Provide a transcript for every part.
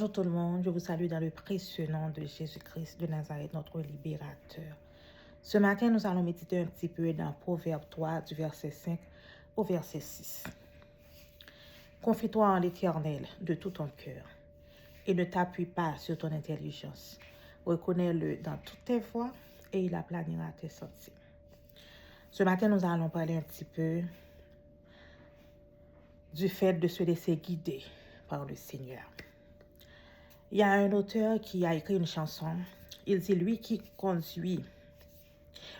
Bonjour tout le monde, je vous salue dans le précieux nom de Jésus-Christ de Nazareth, notre libérateur. Ce matin, nous allons méditer un petit peu dans Proverbe 3, du verset 5 au verset 6. Confie-toi en l'Éternel de tout ton cœur et ne t'appuie pas sur ton intelligence. Reconnais-le dans toutes tes voies et il aplanira tes sentiers. Ce matin, nous allons parler un petit peu du fait de se laisser guider par le Seigneur. Il y a un auteur qui a écrit une chanson. Il dit, lui qui conduit,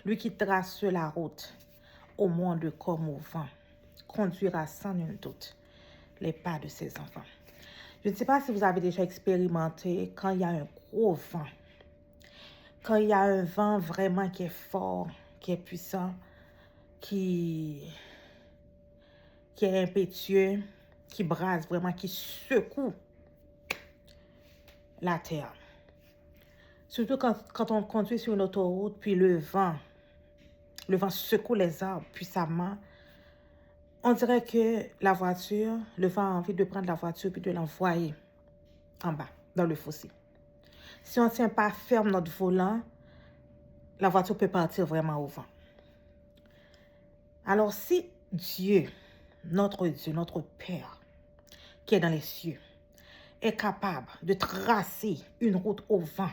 lui qui trace la route au monde comme au vent, conduira sans nul doute les pas de ses enfants. Je ne sais pas si vous avez déjà expérimenté quand il y a un gros vent, quand il y a un vent vraiment qui est fort, qui est puissant, qui est impétueux, qui brase vraiment, qui secoue la terre. Surtout quand on conduit sur une autoroute, puis le vent secoue les arbres puissamment. On dirait que la voiture, le vent a envie de prendre la voiture puis de l'envoyer en bas, dans le fossé. Si on ne tient pas ferme notre volant, la voiture peut partir vraiment au vent. Alors si Dieu, notre Père, qui est dans les cieux, est capable de tracer une route au vent